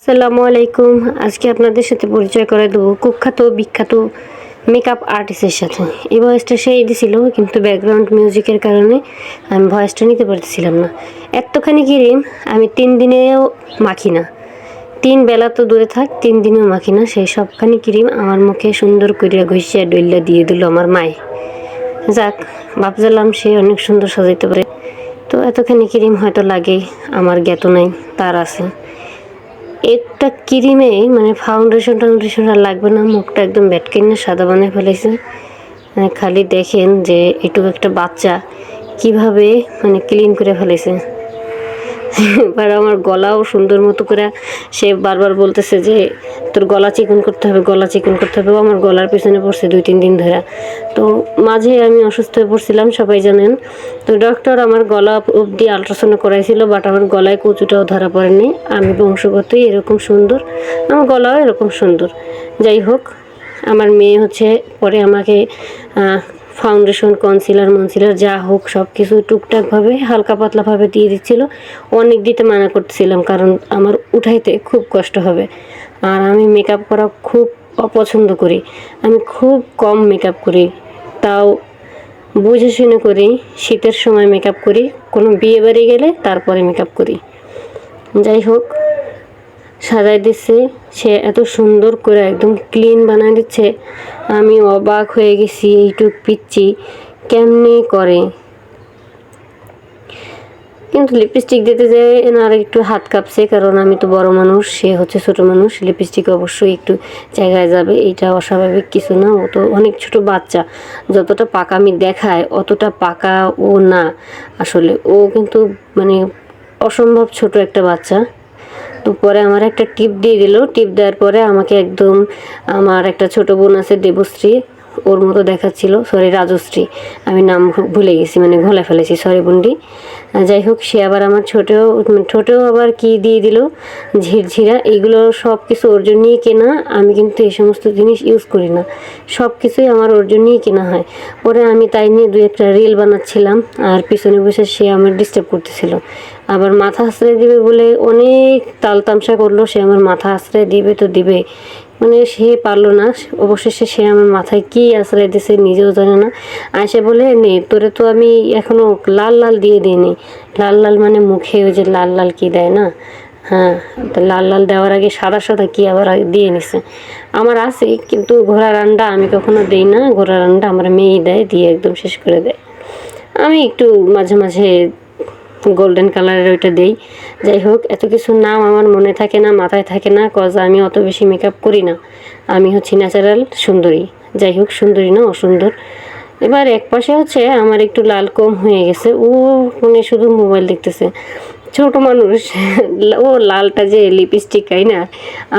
আসসালামু আলাইকুম। আজকে আপনাদের সাথে পরিচয় করে দেবো কুখ্যাত বিখ্যাত মেকআপ আর্টিস্টের সাথে। এই ভয়েসটা সেই দিছিল, কিন্তু ব্যাকগ্রাউন্ড মিউজিকের কারণে আমি ভয়েসটা নিতে পারতেছিলাম না। এতখানি ক্রিম আমি 3 দিনেও মাখি না। 3 বেলা তো দূরে থাক, 3 দিনেও মাখি না। সেই সবখানি ক্রিম আমার মুখে সুন্দর করিয়া ঘষিয়া ডইল্লা দিয়ে দিল আমার মায়। যাক, ভাবছিলাম সে অনেক সুন্দর সাজাইতে পারে, তো এতখানি ক্রিম হয়তো লাগে, আমার জ্ঞাত নাই, তার আছে। একটা ক্রিমে মানে ফাউন্ডেশন আর লাগবে না, মুখটা একদম ব্যাটকেনে সাদা বানিয়ে ফেলেছে। খালি দেখেন যে এটুকু একটা বাচ্চা কিভাবে মানে ক্লিন করে ফেলেছে। এবার আমার গলাও সুন্দর মতো করে সে বারবার বলতেছে যে তোর গলা চিকন করতে হবে, গলা চিকন করতে হবে। আমার গলার পিছনে পড়ছে 2-3 দিন ধরে। তো মাঝে আমি অসুস্থ হয়ে পড়ছিলাম, সবাই জানেন। তো ডক্টর আমার গলা অবধি আল্ট্রাসাউন্ড করাইছিল, বাট আমার গলায় কুচুটাও ধরা পড়েনি। আমি বংশগতই এরকম সুন্দর, আমার গলাও এরকম সুন্দর। যাই হোক, আমার মেয়ে হচ্ছে পরে আমাকে ফাউন্ডেশন, কনসিলার যা হোক সব কিছু টুকটাকভাবে হালকা পাতলাভাবে দিয়ে দিচ্ছিল। অনেক দিতে মানা করতেছিলাম, কারণ আমার উঠাইতে খুব কষ্ট হবে। আর আমি মেকআপ করা খুব অপছন্দ করি। আমি খুব কম মেকআপ করি, তাও বুঝে শুনে করি। শীতের সময় মেকআপ করি, কোনো বিয়ে বাড়ি গেলে তারপরে মেকআপ করি। যাই হোক, সাজাই দিচ্ছে সে, এত সুন্দর করে একদম ক্লিন বানায় দিচ্ছে। আমি অবাক হয়ে গেছি, এইটুক পিচ্ছি কেমনে করে। কিন্তু লিপস্টিক দিতে যেয়ে এনার একটু হাত কাঁপছে, কারণ আমি তো বড় মানুষ, সে হচ্ছে ছোট মানুষ। লিপস্টিক অবশ্যই একটু জায়গায় যাবে, এটা অস্বাভাবিক কিছু না। ও তো অনেক ছোট বাচ্চা, যতটা পাকা আমি দেখায় অতটা পাকা ও না আসলে। ও কিন্তু মানে অসম্ভব ছোট একটা বাচ্চা। তো পরে আমার একটা টিপ দিয়ে দিল। টিপ দেওয়ার পরে আমাকে একদম, আমার একটা ছোট বোন আছে দেবশ্রী, ওর মতো দেখাচ্ছিল। সরি, রাজশ্রী, আমি নাম ভুলে গেছি, মানে ঘোলা ফেলেছি, সরি বোনটি। যাই হোক, সে আবার আমার ঠোঁটেও আবার কি দিয়ে দিল, ঝিরঝিরা। এইগুলো সব কিছু ওর জন্যই কেনা। আমি কিন্তু এই সমস্ত জিনিস ইউজ করি না, সব কিছুই আমার ওর জন্যই কেনা হয়। পরে আমি তাই নিয়ে 2-1টা রিল বানাচ্ছিলাম, আর পিছনে বসে সে আমার ডিস্টার্ব করতেছিল। আবার মাথা আশ্রয় দিবে বলে অনেক তামসা করলো। সে আমার মাথা আশ্রয় দিবে তো দিবে, মানে সে পারলো না। অবশেষে সে আমার মাথায় কি আশ্রয় দিয়েছে নিজেও জানে না। আয়সা বলে, নে তোরে তো আমি এখনও লাল লাল দিয়ে দিইনি। লাল লাল মানে মুখে ওই যে লাল লাল কি দেয় না, হ্যাঁ, তো লাল লাল দেওয়ার আগে সাদা সাদা কি আবার দিয়ে নিছে। আমার আছে, কিন্তু ঘোড়ার আন্ডা আমি কখনো দিই না। ঘোড়ার আন্ডা আমার মেয়েই দেয়, দিয়ে একদম শেষ করে দেয়। আমি একটু মাঝে মাঝে গোল্ডেন কালারের ওইটা দেই। যাই হোক, এত কিছু নাম আমার মনে থাকে না, মাথায় থাকে না, কজ আমি অত বেশি মেকআপ করি না। আমি হচ্ছি ন্যাচারাল সুন্দরী। যাই হোক, সুন্দরী না, অসুন্দর। এবার এক পাশে হচ্ছে আমার একটু লাল কম হয়ে গেছে, ও মানে শুধু মোবাইল দেখতেছে। ছোট মানুষ, ও লালটা যে লিপস্টিক খাই না,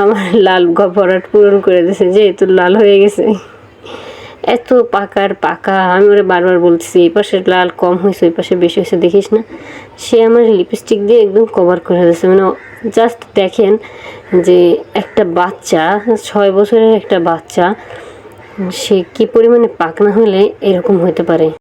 আমার লাল ভরাট পূরণ করে দিয়েছে, যেহেতু লাল হয়ে গেছে। এত পাকার পাকা, আমি ওরা বারবার বলতেছি এই পাশে লাল কম হয়েছে, ওই পাশে বেশি হয়েছে, দেখিস না। সে আমার লিপস্টিক দিয়ে একদম কভার করে দিয়েছে। মানে জাস্ট দেখেন যে একটা বাচ্চা, 6 বছরের একটা বাচ্চা, সে কি পরিমাণে পাকনা হলে এরকম হতে পারে।